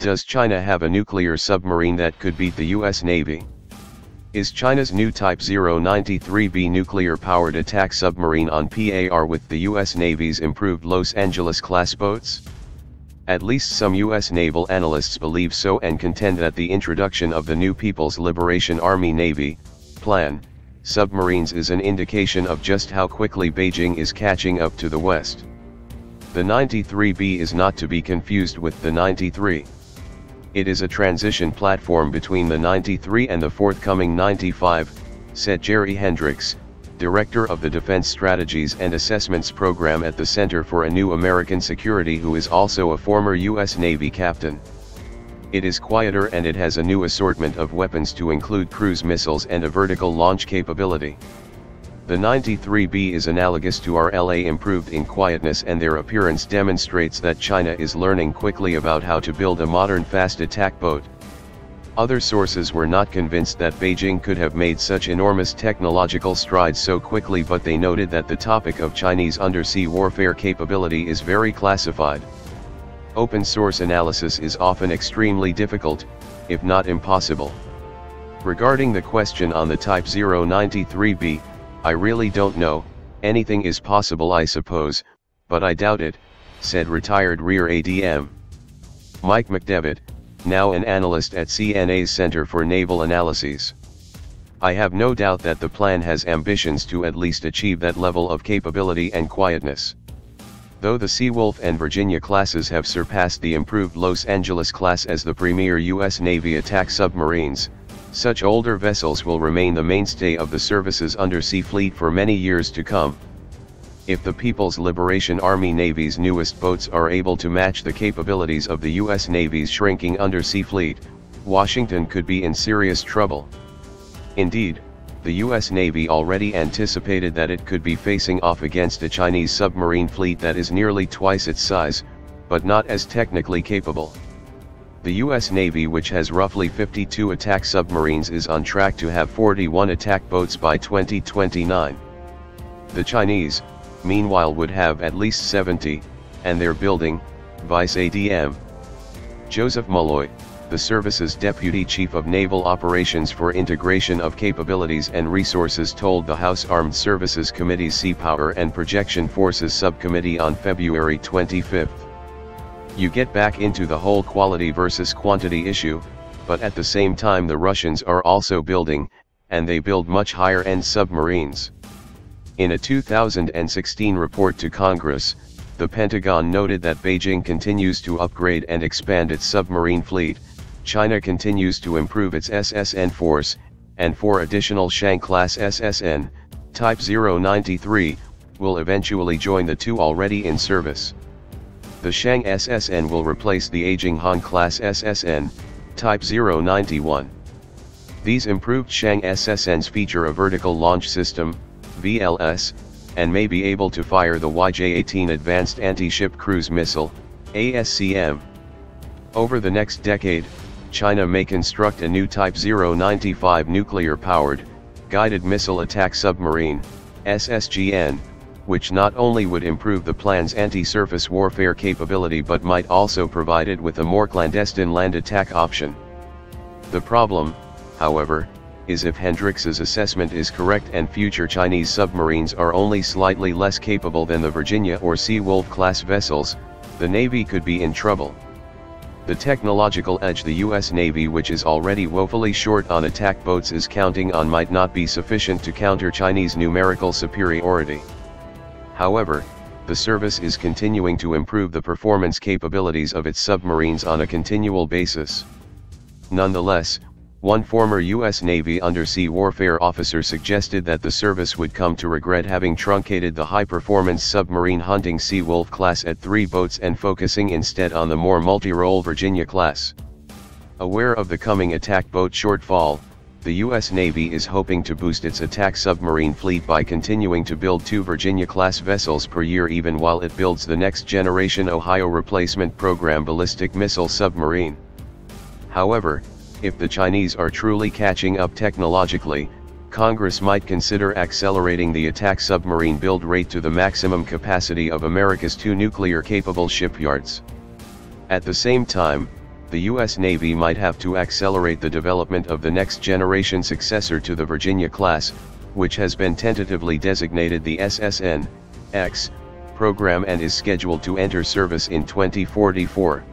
Does China have a nuclear submarine that could beat the US Navy? Is China's new Type 093B nuclear-powered attack submarine on par with the US Navy's improved Los Angeles-class boats? At least some US naval analysts believe so and contend that the introduction of the new People's Liberation Army Navy plan submarines is an indication of just how quickly Beijing is catching up to the West. The 93B is not to be confused with the 93. It is a transition platform between the 93 and the forthcoming 95, said Jerry Hendricks, director of the Defense Strategies and Assessments Program at the Center for a New American Security, who is also a former U.S. Navy captain. It is quieter and it has a new assortment of weapons to include cruise missiles and a vertical launch capability. The 93B is analogous to our LA, improved in quietness, and their appearance demonstrates that China is learning quickly about how to build a modern fast attack boat. Other sources were not convinced that Beijing could have made such enormous technological strides so quickly, but they noted that the topic of Chinese undersea warfare capability is very classified. Open source analysis is often extremely difficult, if not impossible. Regarding the question on the Type 093B, I really don't know. Anything is possible, I suppose, but I doubt it, said retired Rear ADM Mike McDevitt, now an analyst at CNA's Center for Naval Analyses. I have no doubt that the plan has ambitions to at least achieve that level of capability and quietness. Though the Seawolf and Virginia classes have surpassed the improved Los Angeles class as the premier U.S. Navy attack submarines, such older vessels will remain the mainstay of the service's undersea fleet for many years to come. If the People's Liberation Army Navy's newest boats are able to match the capabilities of the U.S. Navy's shrinking undersea fleet, Washington could be in serious trouble. Indeed, the U.S. Navy already anticipated that it could be facing off against a Chinese submarine fleet that is nearly twice its size, but not as technically capable. The U.S. Navy, which has roughly 52 attack submarines, is on track to have 41 attack boats by 2029. The Chinese, meanwhile, would have at least 70, and they're building, Vice ADM Joseph Malloy, the service's Deputy Chief of Naval Operations for Integration of Capabilities and Resources, told the House Armed Services Committee's Sea Power and Projection Forces Subcommittee on February 25. You get back into the whole quality versus quantity issue, but at the same time the Russians are also building, and they build much higher-end submarines. In a 2016 report to Congress, the Pentagon noted that Beijing continues to upgrade and expand its submarine fleet, China continues to improve its SSN force, and 4 additional Shang-class SSN, Type 093, will eventually join the 2 already in service. The Shang SSN will replace the aging Han-class SSN, Type 091. These improved Shang SSNs feature a vertical launch system, VLS, and may be able to fire the YJ-18 Advanced Anti-Ship Cruise Missile, ASCM. Over the next decade, China may construct a new Type 095 nuclear-powered, guided missile attack submarine, SSGN, which not only would improve the plan's anti-surface warfare capability but might also provide it with a more clandestine land attack option. The problem, however, is if Hendricks's assessment is correct and future Chinese submarines are only slightly less capable than the Virginia or Seawolf class vessels, the Navy could be in trouble. The technological edge the U.S. Navy, which is already woefully short on attack boats, is counting on might not be sufficient to counter Chinese numerical superiority. However, the service is continuing to improve the performance capabilities of its submarines on a continual basis. Nonetheless, one former U.S. Navy undersea warfare officer suggested that the service would come to regret having truncated the high-performance submarine hunting Seawolf class at 3 boats and focusing instead on the more multi-role Virginia class. Aware of the coming attack boat shortfall, the U.S. Navy is hoping to boost its attack submarine fleet by continuing to build 2 Virginia-class vessels per year, even while it builds the next-generation Ohio replacement program ballistic missile submarine. However, if the Chinese are truly catching up technologically, Congress might consider accelerating the attack submarine build rate to the maximum capacity of America's 2 nuclear-capable shipyards. At the same time, the U.S. Navy might have to accelerate the development of the next-generation successor to the Virginia-class, which has been tentatively designated the SSN-X program and is scheduled to enter service in 2044.